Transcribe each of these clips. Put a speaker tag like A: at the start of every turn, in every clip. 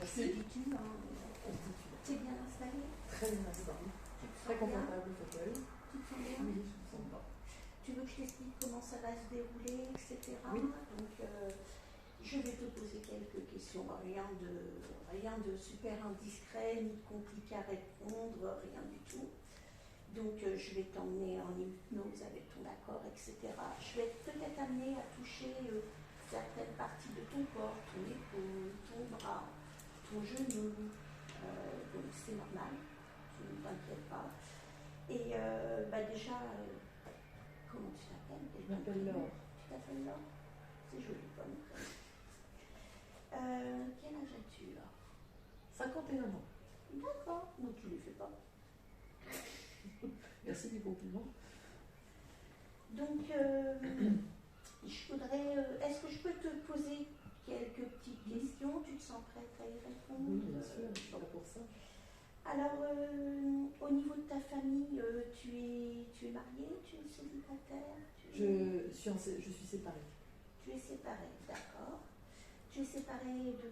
A: Merci.
B: Que dis-tu, t'es bien installé?
A: Très bien installé. Très confortable le fauteuil.
B: Tu te sens bien?
A: Oui, je me sens bien.
B: Tu veux que je t'explique comment ça va se dérouler, etc.
A: Oui.
B: Donc, je vais te poser quelques questions. Rien de super indiscret, ni de compliqué à répondre, rien du tout. Donc, je vais t'emmener en hypnose avec ton accord, etc. Je vais peut-être amener à toucher certaines parties de ton corps, ton épaule, ton bras, ton genou. Donc, c'est normal, tu ne t'inquiètes pas. Et déjà, comment tu t'appelles?
A: Je m'appelle Laure.
B: Tu t'appelles Laure? C'est joli comme prénom. Quel âge as-tu là?
A: 51 ans.
B: D'accord, donc tu ne les fais pas.
A: Merci du compliment.
B: Donc, je voudrais. Est-ce que je peux te poser quelques petites questions? Tu te sens prête à y répondre?
A: Oui, bien sûr, je suis là pour ça.
B: Alors, au niveau de ta famille, tu es mariée? Tu es célibataire?
A: Je suis séparée.
B: Tu es séparée, d'accord. Tu es séparée de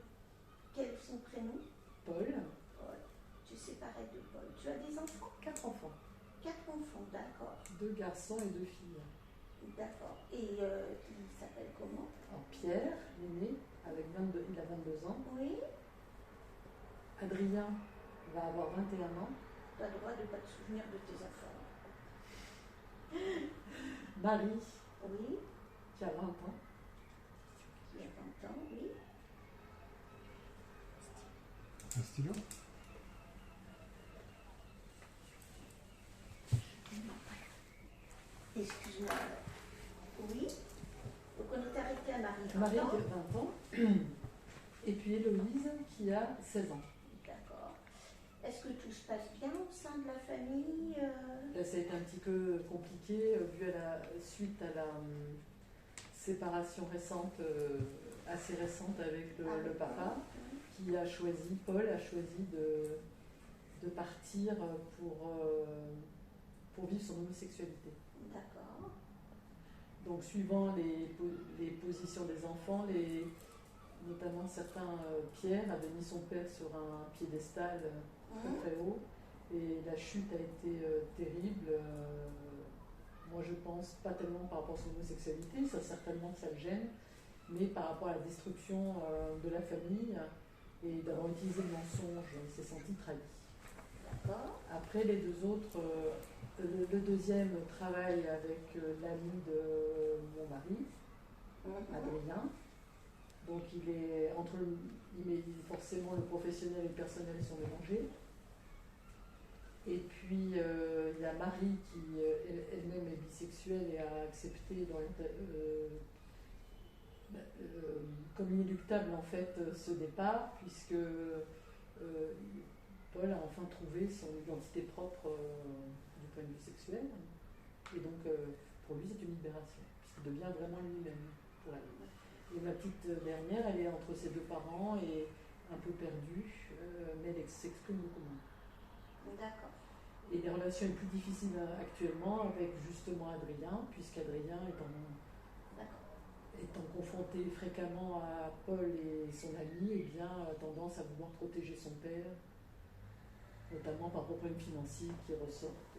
B: quel est son prénom?
A: Paul.
B: Paul. Tu es séparée de Paul. Tu as des enfants?
A: 4 enfants.
B: 4 enfants, d'accord.
A: 2 garçons et 2 filles.
B: D'accord. Et il s'appelle comment?
A: Alors, Pierre, l'aîné, il a 22 ans.
B: Oui.
A: Adrien va avoir 21 ans.
B: Tu as le droit de ne pas te souvenir de tes enfants.
A: Marie,
B: Oui.
A: qui a 20 ans.
B: Qui a 20 ans, oui.
C: Un stylo?
B: Excuse-moi. Oui. Donc on est arrêté à Marie.
A: Marie qui a 20 ans. Et puis Héloïse qui a 16 ans.
B: D'accord. Est-ce que tout se passe bien au sein de la famille?
A: Là, ça a été un petit peu compliqué, suite à la séparation récente, assez récente avec le papa, qui a choisi, Paul a choisi de partir pour vivre son homosexualité.
B: D'accord.
A: Donc, suivant les positions des enfants, notamment certains, Pierre avait mis son père sur un piédestal très très haut, et la chute a été terrible. Moi, je pense pas tellement par rapport à son homosexualité, ça certainement que ça le gêne, mais par rapport à la destruction de la famille et d'avoir utilisé le mensonge, il s'est senti trahi.
B: D'accord.
A: Après, les deux autres, le deuxième travaille avec l'ami de mon mari, Adrien. Donc il est forcément le professionnel et le personnel sont mélangés. Et puis il y a Marie qui elle-même est bisexuelle et a accepté comme inéluctable en fait ce départ, puisque Paul a enfin trouvé son identité propre du point de vue sexuel. Et donc pour lui c'est une libération, puisqu'il devient vraiment lui-même pour elle. Et ma petite dernière, elle est entre ses deux parents et un peu perdue, mais elle s'exprime beaucoup moins.
B: D'accord.
A: Et les relations les plus difficiles actuellement avec justement Adrien, puisqu'Adrien étant confronté fréquemment à Paul et son ami, eh bien, a tendance à vouloir protéger son père, notamment par problèmes financiers qui ressortent.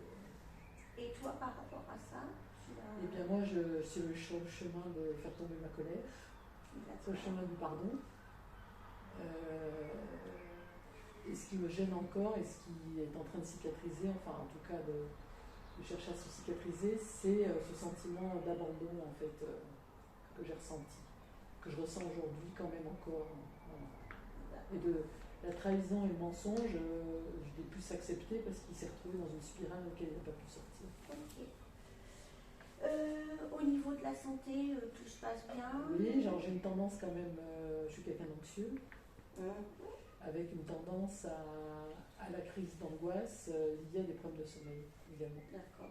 B: Et toi, par rapport à ça,
A: Eh bien, moi, je suis sur le chemin de faire tomber ma colère, sur le chemin du pardon. Et ce qui me gêne encore, et ce qui est en train de cicatriser, enfin en tout cas de chercher à se cicatriser, c'est ce sentiment d'abandon en fait que j'ai ressenti, que je ressens aujourd'hui quand même encore. Et de la trahison et le mensonge, je l'ai plus accepté parce qu'il s'est retrouvé dans une spirale dans laquelle il n'a pas pu sortir.
B: Ok. Au niveau de la santé, tout se passe bien?
A: Oui, genre j'ai une tendance quand même, je suis quelqu'un d'anxieux, avec une tendance à la crise d'angoisse liée à des problèmes de sommeil également.
B: D'accord.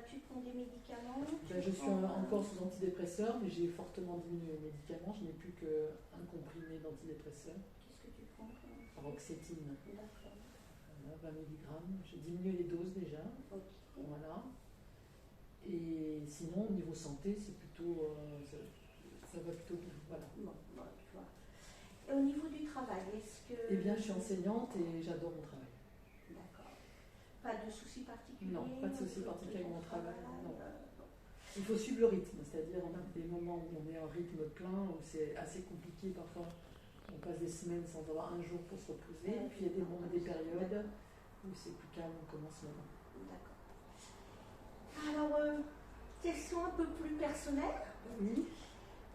B: Tu prends des médicaments?
A: Je suis encore sous antidépresseurs, mais j'ai fortement diminué les médicaments. Je n'ai plus qu'un comprimé d'antidépresseurs.
B: Qu'est-ce que tu prends?
A: Paroxétine.
B: D'accord.
A: Voilà, 20 mg. J'ai diminué les doses déjà.
B: Ok.
A: Voilà. Et sinon, au niveau santé, c'est plutôt, ça va plutôt bien. Voilà.
B: Bon, tu vois. Et au niveau du travail, travail, est-ce que...
A: Eh bien, je suis enseignante et j'adore mon travail.
B: D'accord. Pas de soucis particuliers?
A: Non, pas de soucis particuliers avec mon travail, non.
B: Bon.
A: Il faut suivre le rythme, c'est-à-dire on a des moments où on est en rythme plein, où c'est assez compliqué parfois. On passe des semaines sans avoir un jour pour se reposer, puis il y a des périodes où c'est plus calme, on commence maintenant.
B: D'accord. Alors, question un peu plus personnelle.
A: Oui.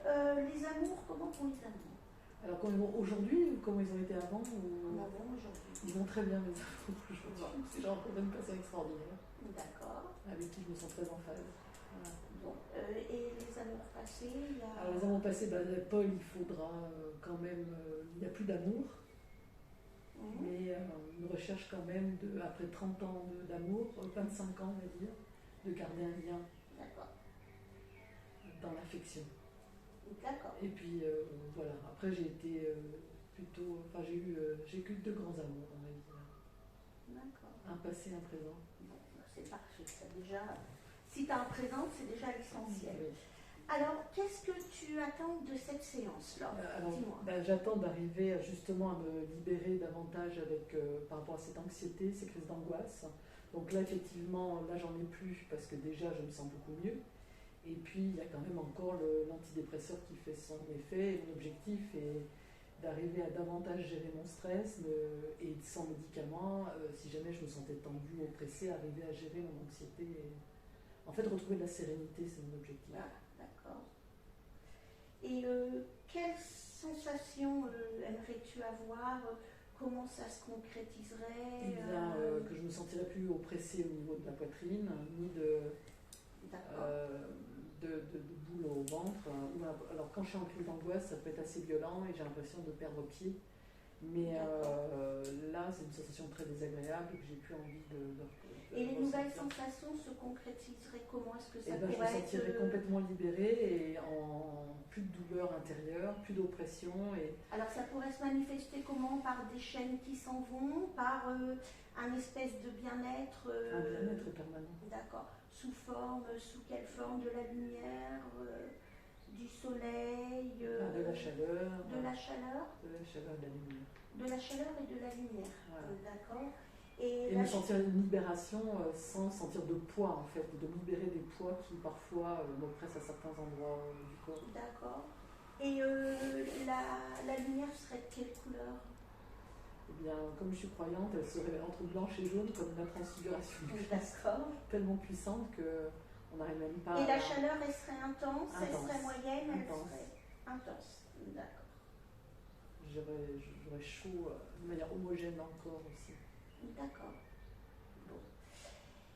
B: Les amours, comment vont les amours?
A: Alors, comment ils vont aujourd'hui ou comment ils ont été avant ou...
B: Avant, aujourd'hui.
A: Ils vont très bien, les amours aujourd'hui. C'est genre une personne extraordinaire.
B: D'accord.
A: Avec qui je me sens très en phase. Voilà.
B: Bon. Et les amours passés
A: Alors, les amours passés, Paul, il faudra quand même. Il n'y a plus d'amour. Mais une recherche quand même, après 30 ans d'amour, 25 ans on va dire, de garder un lien.
B: D'accord.
A: Dans l'affection.
B: D'accord.
A: Et puis voilà, après j'ai été plutôt, enfin j'ai eu deux grands amours dans ma vie.
B: D'accord.
A: Un passé, un présent.
B: Bon, c'est parfait, ça déjà. Si tu as un présent, c'est déjà l'essentiel.
A: Oui.
B: Alors, qu'est-ce que tu attends de cette séance-là? Dis-moi.
A: J'attends d'arriver justement à me libérer davantage par rapport à cette anxiété, ces crises d'angoisse. Donc là, effectivement, là j'en ai plus parce que déjà je me sens beaucoup mieux. Et puis il y a quand même encore l'antidépresseur qui fait son effet. Et mon objectif est d'arriver à davantage gérer mon stress et sans médicaments, si jamais je me sentais tendue ou oppressée, arriver à gérer mon anxiété. En fait, retrouver de la sérénité, c'est mon objectif.
B: Ah, d'accord. Et quelles sensations aimerais-tu avoir? Comment ça se concrétiserait?
A: Eh bien, que je ne me sentirais plus oppressée au niveau de la poitrine, ni de boule au ventre. Alors, quand je suis en crise d'angoisse, ça peut être assez violent et j'ai l'impression de perdre pied. Mais là, c'est une sensation très désagréable et que j'ai plus envie de
B: et les nouvelles sensations se concrétiseraient comment? Est-ce que ça pourrait
A: je me sentirais complètement libérée et en plus de douleur intérieure, plus d'oppression.
B: Alors ça pourrait se manifester comment? Par des chaînes qui s'en vont? Par un espèce de bien-être
A: Un bien-être permanent.
B: D'accord. Sous quelle forme? De la lumière, du soleil,
A: de la chaleur.
B: De la chaleur?
A: De la chaleur et de la lumière.
B: De la chaleur et de la lumière. Voilà. D'accord.
A: Et me sentir une libération sans sentir de poids en fait, de me libérer des poids qui parfois m'oppressent à certains endroits du corps.
B: D'accord. Et la lumière serait de quelle couleur?
A: Eh bien, comme je suis croyante, elle serait entre blanche et jaune comme la transfiguration.
B: D'accord.
A: Tellement puissante qu'on n'arrive même pas.
B: Et la chaleur, elle serait intense, elle serait moyenne,
A: intense.
B: Elle serait intense. D'accord.
A: J'aurais chaud de manière homogène encore aussi.
B: D'accord. Bon.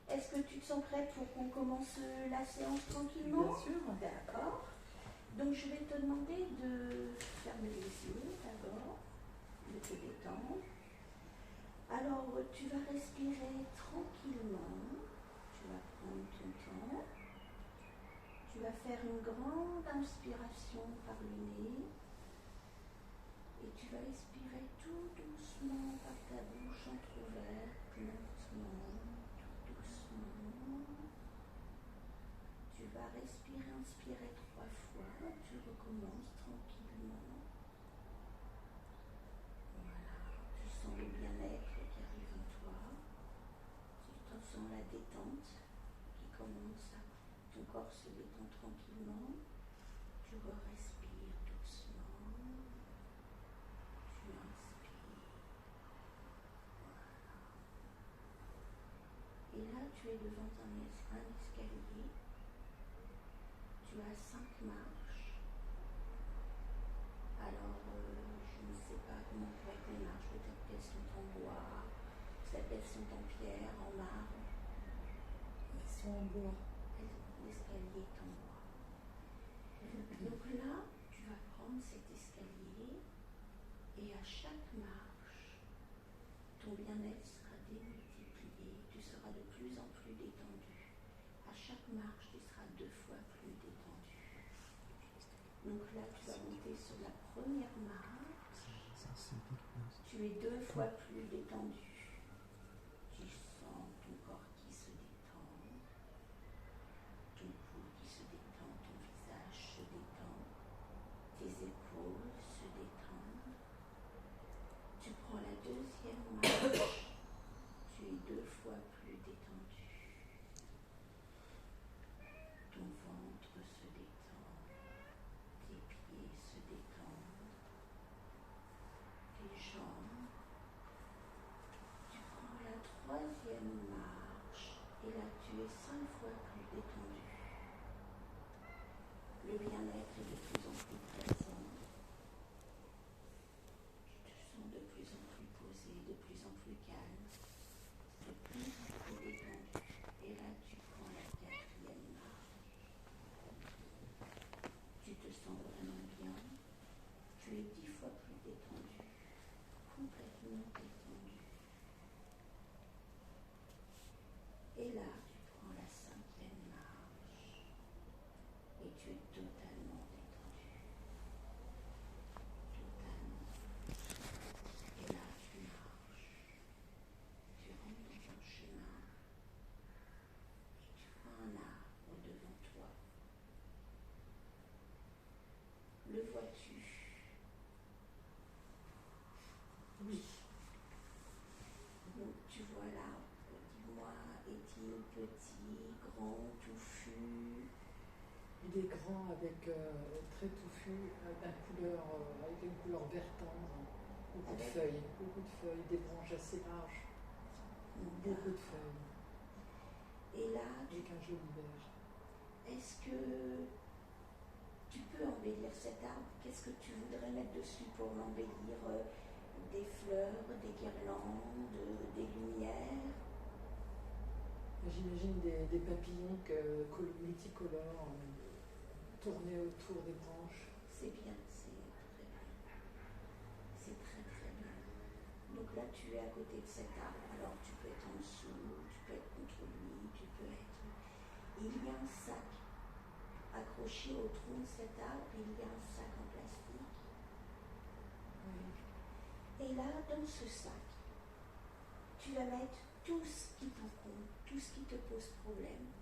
B: Est-ce que tu te sens prête pour qu'on commence la séance tranquillement?
A: Bien sûr.
B: D'accord. Donc je vais te demander de fermer les yeux d'abord, de te détendre. Alors tu vas respirer tranquillement, tu vas prendre ton temps, tu vas faire une grande inspiration par le nez et tu vas expirer tout doucement par ta bouche entrouverte, lentement, tout doucement. Tu vas respirer, inspirer 3 fois, tu recommences tranquillement. Voilà, tu sens le bien-être qui arrive en toi, tu sens la détente qui commence, ton corps se détend tranquillement, tu respires doucement, tu inspires. Voilà. Et là, tu es devant un escalier. Tu as 5 marches. Alors, je ne sais pas comment pourraient être les marches, peut-être qu'elles sont en bois, peut-être qu'elles sont en pierre, en marbre.
A: Elles sont en bois.
B: L'escalier est en bois. Donc là, tu vas prendre cet escalier et à chaque marche, ton bien-être sera démultiplié, tu seras de plus en plus détendu. À chaque marche, tu seras 2 fois plus détendu. Donc là, tu vas monter sur la première marche. Tu es 2 fois plus détendu. Tu sens ton corps qui se détend, ton cou qui se détend, ton visage se détend, tes épaules se détendent. cinquième marche, tu es 2 fois plus détendu. Ton ventre se détend, tes pieds se détendent, tes jambes. Tu prends la 3e marche et là tu es 5 fois plus détendu. Le bien-être est de plus en plus présent. Tu te sens de plus en plus posé, de plus en plus calme, de plus en plus détendu. Et là tu prends la 4e marche. Tu te sens vraiment bien. Tu es 10 fois plus détendu, complètement détendu. Et là, tu prends la 5e marche et tu es totalement détendu. Totalement. Et là, tu marches. Tu rentres dans un chemin et tu vois un arbre devant toi. Le vois-tu?
A: Oui.
B: Donc tu vois l'arbre. Dis-moi, est-il petit, grand, touffu?
A: Il est grand avec très touffu, avec une couleur vert tendre, beaucoup de feuilles, des branches assez larges, beaucoup de feuilles.
B: Et là,
A: avec un joli vert.
B: est-ce que tu peux embellir cet arbre? Qu'est-ce que tu voudrais mettre dessus pour l'embellir? Des fleurs, des guirlandes, des lumières?
A: J'imagine des papillons multicolores tournés autour des branches.
B: C'est bien, c'est très bien. C'est très très bien. Donc là, tu es à côté de cet arbre. Alors tu peux être en dessous, tu peux être contre lui, tu peux être... Il y a un sac accroché au tronc de cet arbre, il y a un sac en plastique.
A: Oui.
B: Et là, dans ce sac, tu vas mettre tout ce qui t'encombre, tout ce qui te pose problème,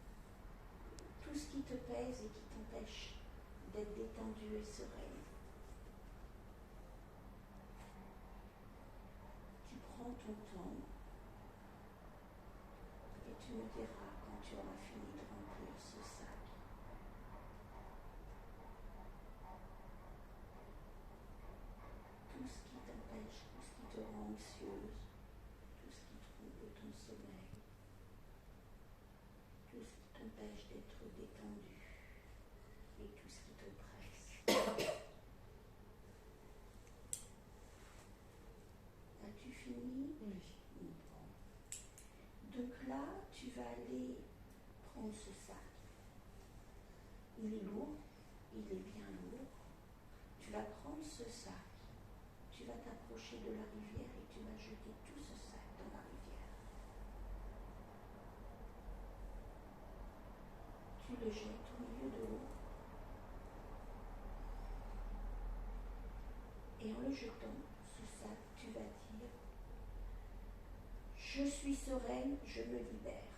B: tout ce qui te pèse et qui t'empêche d'être détendu et sereine. Tu prends ton temps et tu me diras quand tu auras fini de remplir ce sac. Tout ce qui t'empêche, tout ce qui te rend anxieuse, tout ce qui trouble ton sommeil, tout ce qui t'empêche d'être détendu et tout ce qui te presse. As-tu fini?
A: Oui.
B: Bon. Donc là, tu vas aller prendre ce sac. Il est lourd, il est bien lourd. Tu vas prendre ce sac, tu vas t'approcher de la rivière et tu vas jeter tout ce sac dans la rivière. Tu le jettes au milieu de l'eau. Et en le jetant, ce sac, tu vas dire: je suis sereine, je me libère.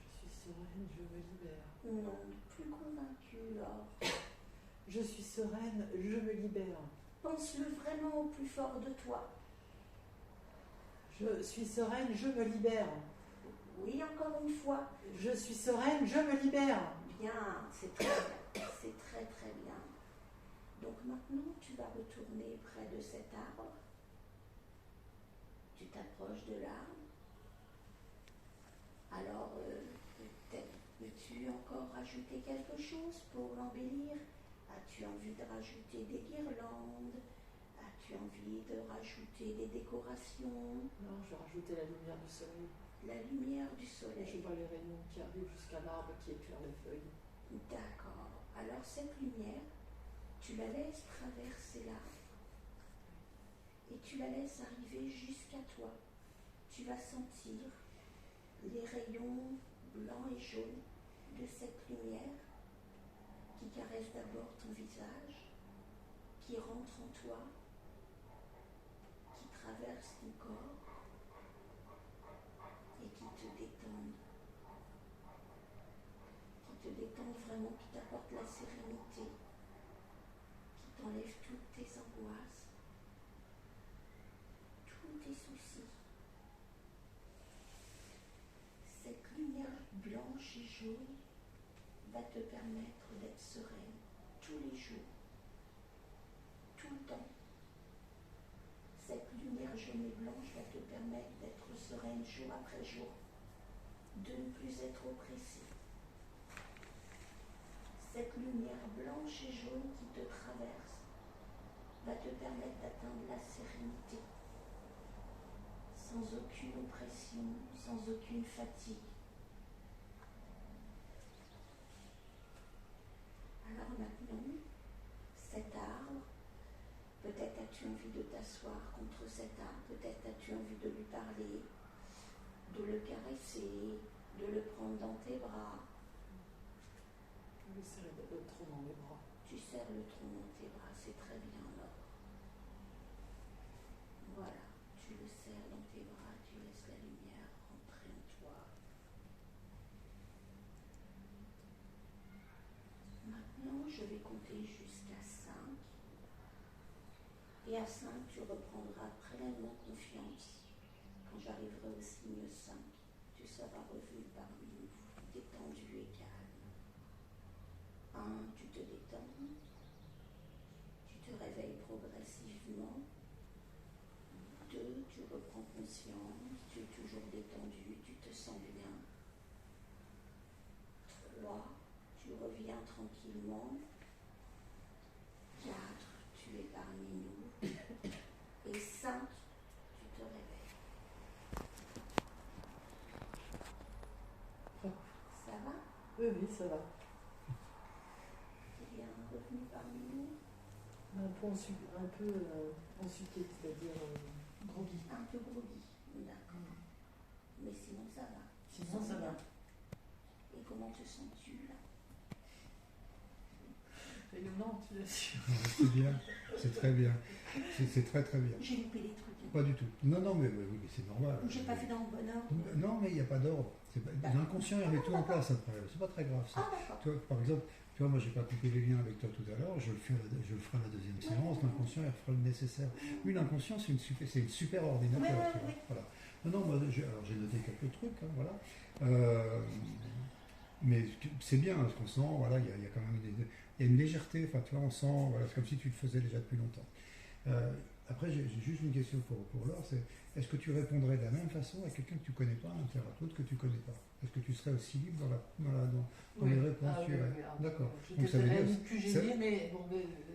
A: Je suis sereine, je me libère.
B: Non, plus convaincue, Laure.
A: Je suis sereine, je me libère.
B: Pense-le vraiment au plus fort de toi.
A: Je suis sereine, je me libère.
B: Oui, encore une fois.
A: Je suis sereine, je me libère.
B: Bien, c'est très bien. C'est très très bien. Donc maintenant, tu vas retourner près de cet arbre. Tu t'approches de l'arbre. Alors, peut-être peux-tu encore rajouter quelque chose pour l'embellir? As-tu envie de rajouter des guirlandes? As-tu envie de rajouter des décorations?
A: Non, je vais rajouter la lumière du soleil.
B: La lumière du
A: Je
B: soleil.
A: vois les rayons qui arrivent jusqu'à l'arbre qui éclaire les feuilles.
B: D'accord. Alors cette lumière, tu la laisses traverser l'arbre et tu la laisses arriver jusqu'à toi. Tu vas sentir les rayons blancs et jaunes de cette lumière qui caresse d'abord ton visage, qui rentre en toi, qui traverse ton corps et qui te détendent. Qui te détendent vraiment, qui t'apportent la sérénité, qui t'enlève toutes tes angoisses, jaune va te permettre d'être sereine tous les jours, tout le temps. Cette lumière jaune et blanche va te permettre d'être sereine jour après jour, de ne plus être oppressée. Cette lumière blanche et jaune qui te traverse va te permettre d'atteindre la sérénité, sans aucune oppression, sans aucune fatigue. Alors maintenant, cet arbre, peut-être as-tu envie de t'asseoir contre cet arbre, peut-être as-tu envie de lui parler, de le caresser, de le prendre dans tes bras.
A: Je vais serrer le tronc dans les bras.
B: Tu serres le tronc dans tes bras, c'est très bien là. Voilà, tu le serres dans tes bras, tu laisses la lumière rentrer en toi. Maintenant, je vais compter jusqu'à 5. Et à 5, tu reprendras pleinement confiance. Quand j'arriverai au signe 5, tu seras revenu parmi nous, détendu et calme. 1, tu te détends. Tu te réveilles progressivement. 2, tu reprends conscience. Tu es toujours détendu, tu te sens bien. 3, tu reviens tranquillement. 4, tu es parmi nous. Et 5, tu te réveilles. Ça va?
A: Oui, ça va.
B: Tu es bien revenu parmi nous?
A: Un peu ensuite, c'est-à-dire groggy.
B: Un peu groggy, d'accord. Mais sinon ça va.
A: Sinon ça va.
B: Et comment te sens-tu là?
A: Rayonnante, bien sûr.
C: C'est bien, c'est très bien. C'est très très bien.
B: J'ai loupé des trucs.
C: Pas du tout. Non, mais oui, c'est normal.
B: J'ai pas fait dans le bon ordre.
C: Non, mais il n'y a pas d'ordre. L'inconscient, il met tout en place après. C'est pas très grave ça.
B: Ah d'accord.
C: Tu vois, par exemple, moi j'ai pas coupé les liens avec toi tout à l'heure, je le ferai à la deuxième séance, l'inconscient il fera le nécessaire. Oui, l'inconscient c'est une super ordinateur.
B: Ouais,
C: tu vois.
B: ouais.
C: Voilà. Non, moi alors j'ai noté quelques trucs, hein, voilà. Mais c'est bien ce qu'on sent, voilà, il y a quand même il y a une légèreté, enfin tu vois, on sent, voilà, c'est comme si tu le faisais déjà depuis longtemps. Après, j'ai juste une question pour Laure, c'est est-ce que tu répondrais de la même façon à quelqu'un que tu ne connais pas, un thérapeute que tu ne connais pas? Est-ce que tu serais aussi libre dans les réponses?
A: Oui,
C: D'accord.
A: Je t'aimerais plus gênée, mais bon.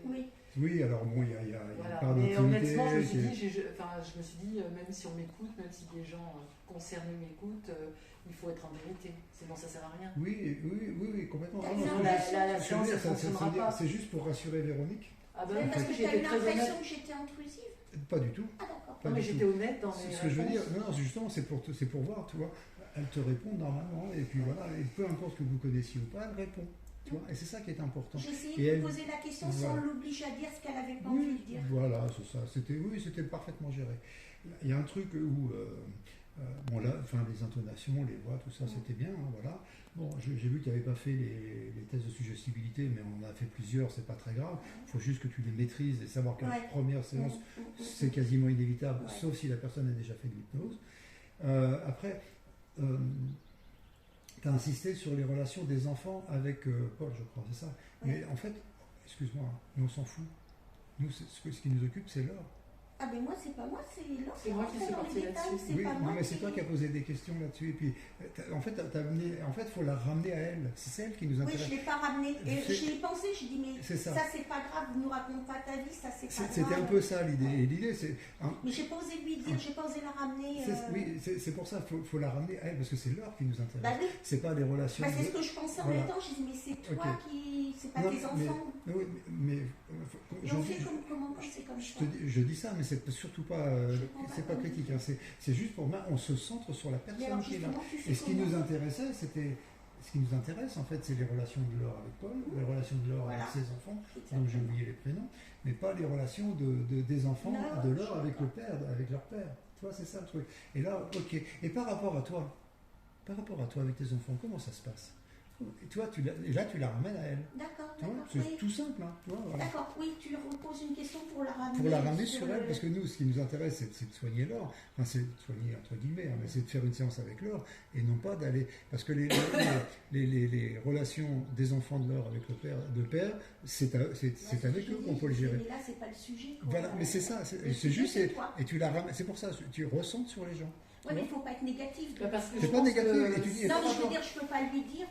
B: Oui.
C: Oui, alors bon, il y a
A: voilà.
C: une part
A: mais
C: d'intimité.
A: honnêtement, je me suis dit, même si on m'écoute, même si des gens concernés m'écoutent, il faut être en vérité, sinon ça ne sert à rien.
C: Oui, complètement.
A: La séance, elle ne fonctionnera pas.
C: C'est juste pour rassurer Véronique.
B: Ah ben, parce que tu as eu l'impression que j'étais intrusive?
C: Pas du tout.
B: Ah d'accord.
A: Non, mais j'étais honnête dans mes
C: Ce que je veux dire, non, justement, c'est pour voir, tu vois, elle te répond normalement, et puis voilà, et peu importe que vous connaissiez ou pas, elle répond. Tu vois, et c'est ça qui est important.
B: J'ai essayé de poser la question sans l'obliger à dire ce qu'elle avait pas envie de dire.
C: Voilà, c'est ça. C'était parfaitement géré. Il y a un truc où, bon là, enfin les intonations, les voix, tout ça, c'était bien, hein, voilà. Bon, j'ai vu que tu n'avais pas fait les tests de suggestibilité, mais on en a fait plusieurs, c'est pas très grave. Il faut juste que tu les maîtrises et savoir que la première séance, c'est quasiment inévitable, sauf si la personne a déjà fait de l'hypnose. Après, tu as insisté sur les relations des enfants avec Paul, je crois, c'est ça. Mais en fait, excuse-moi, nous on s'en fout. Nous, ce qui nous occupe, c'est l'or.
B: Ah ben moi c'est pas moi, c'est l'or.
A: C'est moi qui suis partie là-dessus.
C: Oui, non, mais c'est toi qui as posé des questions là-dessus. Et puis, en fait, faut la ramener à elle. C'est elle qui nous intéresse.
B: Oui, je ne l'ai pas ramenée. Et j'y ai pensé, j'ai dit, mais ça c'est pas grave, ne raconte pas ta vie, ça c'est pas grave.
C: C'était un peu ça l'idée. Et l'idée, c'est.
B: Mais j'ai pas osé lui dire, j'ai pas osé la ramener.
C: Oui, c'est pour ça, faut la ramener à elle, parce que c'est l'or qui nous intéresse.
B: Bah oui.
C: C'est pas les relations.
B: Bah, c'est ce que je pensais en même temps. J'ai dit, mais c'est toi qui. C'est pas tes enfants.
C: Mais
B: on fait comment c'est comme ça.
C: Je dis ça, mais c'est surtout pas. C'est pas critique. Hein. C'est juste pour moi, on se centre sur la personne qui est là. Et ce qui nous intéressait, ce qui nous intéresse en fait, c'est les relations de Laure avec Paul, les relations de Laure avec ses enfants, dont j'ai oublié les prénoms, mais pas les relations des enfants de Laure avec le père, avec leur père. Tu vois, c'est ça le truc. Et là, ok. Et par rapport à toi avec tes enfants, comment ça se passe? Et toi, et là, tu la ramènes à elle.
B: D'accord,
C: Tu vois,
B: d'accord.
C: c'est
B: Oui.
C: tout simple. Hein, tu vois, voilà.
B: D'accord, oui, tu reposes une question pour la ramener.
C: Pour la ramener sur elle, parce que nous, ce qui nous intéresse, c'est de soigner l'or. Enfin, c'est de soigner entre guillemets, hein, mais c'est de faire une séance avec l'or et non pas d'aller. Parce que les relations des enfants de l'or avec le père, c'est avec eux qu'on peut le gérer.
B: Mais là, c'est pas le sujet. Quoi.
C: Voilà, mais c'est ça, c'est juste, et tu la ramènes. C'est pour ça, tu ressentes sur les gens.
B: Oui, mais il ne faut pas être négatif.
C: C'est pas négatif. Et tu dis,
B: non, mais je veux dire, je ne peux pas lui dire,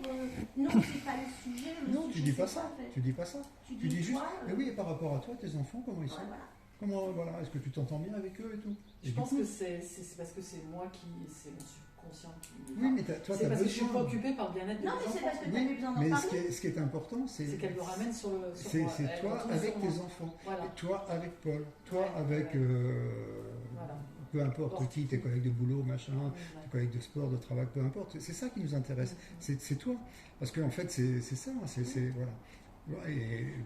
B: non, c'est pas le sujet.
C: Non, tu dis pas ça.
B: En fait.
C: Tu dis pas ça. Tu dis juste, mais oui, et par rapport à toi, tes enfants, comment ils sont?
B: Voilà.
C: Comment, voilà, est-ce que tu t'entends bien avec eux et tout?
A: Je pense que c'est parce que c'est moi c'est mon subconscient qui.
C: Oui, mais toi,
A: c'est parce que je suis préoccupée par le bien-être des enfants.
B: Non, mais c'est parce que tu avais besoin d'en
C: mais
B: parler.
C: ce qui est important, c'est
A: qu'elle me ramène sur moi.
C: C'est toi avec tes enfants.
A: Voilà.
C: Et toi avec Paul. Toi
A: Ouais,
C: avec.
A: Voilà.
C: Peu importe qui, tes collègues de boulot, machin, tes collègues de sport, de travail, peu importe. C'est ça qui nous intéresse. C'est toi. Parce qu'en fait, c'est ça. Voilà.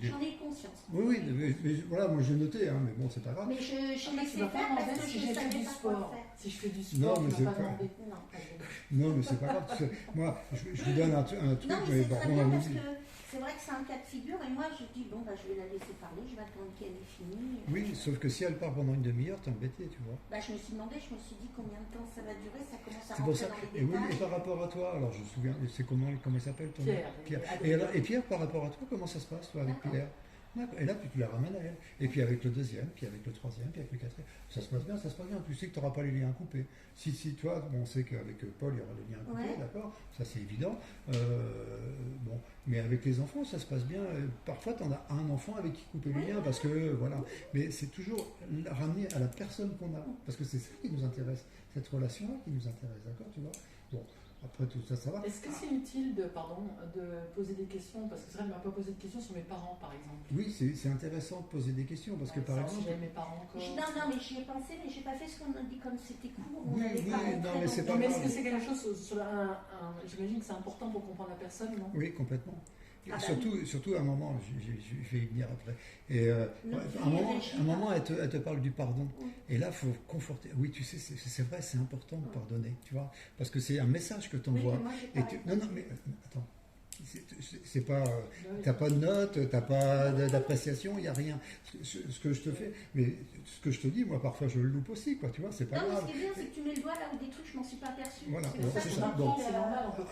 B: J'en ai conscience.
C: Oui, mais voilà, moi j'ai noté, hein, mais bon, c'est pas grave.
B: Mais je laissais faire parce que je savais pas quoi faire.
A: Si je fais du sport,
C: non, mais
A: tu m'as pas demandé.
C: Non, mais c'est pas grave. Moi, je vous donne un truc,
B: non, mais c'est
C: bon,
B: très bien parce que c'est vrai que c'est un cas de figure et moi je dis, bon, bah, je vais la laisser parler, je vais attendre qu'elle ait fini.
C: Oui, sauf que si elle part pendant une demi-heure, t'es embêté, tu vois.
B: Bah, je me suis demandé, je me suis dit combien de temps ça va durer, ça commence à
C: C'est pour
B: rentrer
C: ça.
B: dans les
C: Et oui,
B: détails.
C: et par rapport à toi, alors je me souviens, c'est comment il s'appelle ton
A: Pierre.
C: Et Pierre, par rapport à toi, comment ça se passe, toi, avec Pierre? Et là, tu la ramènes à elle. Et puis avec le deuxième, puis avec le troisième, puis avec le quatrième. Ça se passe bien, ça se passe bien. Tu sais que tu n'auras pas les liens coupés. Si toi, on sait qu'avec Paul, il y aura les liens coupés, d'accord? Ça, c'est évident. Bon. Mais avec les enfants, ça se passe bien. Parfois, tu en as un enfant avec qui couper les liens, parce que, voilà. Mais c'est toujours ramener à la personne qu'on a. Parce que c'est ça qui nous intéresse. Cette relation-là qui nous intéresse, d'accord? Tu vois? Bon. Après tout ça, ça va.
A: Est-ce que c'est utile de poser des questions? Parce que c'est vrai qu'elle ne m'a pas posé de questions sur mes parents, par exemple.
C: Oui, c'est intéressant de poser des questions parce que par exemple.
B: Non, mais j'y ai pensé, mais j'ai pas fait ce qu'on a dit comme c'était court.
C: Oui, non, mais c'est pas
A: grave. Mais
C: grave.
A: est-ce que c'est quelque chose sur j'imagine que c'est important pour comprendre la personne, non?
C: Oui, complètement. Surtout à un moment, je vais y venir après. Et à un moment, elle te parle du pardon. Et là, il faut conforter. Oui, tu sais, c'est vrai, c'est important de pardonner, tu vois, parce que c'est un message que tu envoies. Non, mais attends. C'est pas, t'as pas de note, t'as pas d'appréciation, il n'y a rien. Ce que je te fais, mais ce que je te dis, moi parfois je le loupe aussi, quoi, tu vois, c'est pas grave.
B: Non, mais ce qui est bien, c'est que tu mets le doigt là où des trucs, je m'en suis pas aperçu.
C: Voilà,
B: c'est
C: ça. Donc,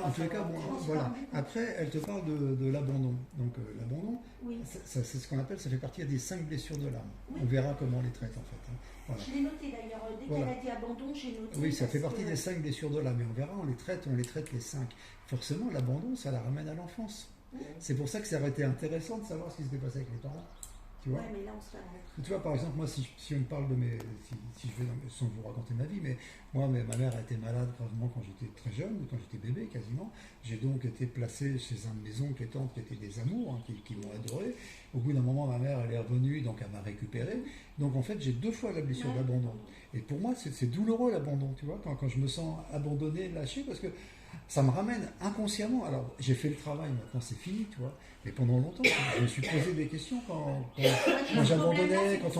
C: en tous les cas, bon, voilà. Après, elle te parle de l'abandon. Donc l'abandon, c'est ce qu'on appelle, ça fait partie des 5 blessures de l'âme. On verra comment on les traite en fait.
B: Voilà. Je l'ai noté d'ailleurs, dès qu'elle a dit abandon, j'ai noté.
C: Oui, ça fait partie des 5 blessures de l'âme, mais on verra, on les traite les 5. Forcément, l'abandon, ça la ramène à l'enfance. C'est pour ça que ça aurait été intéressant de savoir ce qui s'était passé avec les parents. Tu vois,
B: mais là, on se la rentre.
C: Tu vois, par exemple, moi, si on me parle de si je vais sans vous raconter ma vie, mais moi, ma mère a été malade gravement quand j'étais très jeune, quand j'étais bébé quasiment. J'ai donc été placé chez un de mes oncles et tantes qui étaient des amours, hein, qui m'ont adoré. Au bout d'un moment, ma mère, elle est revenue, donc elle m'a récupéré. Donc en fait, j'ai 2 fois la blessure d'abandon. Et pour moi, c'est douloureux l'abandon, tu vois, quand je me sens abandonné, lâché, parce que ça me ramène inconsciemment. Alors, j'ai fait le travail, maintenant c'est fini, tu vois. Mais pendant longtemps, je me suis posé des questions quand j'abandonnais, quand on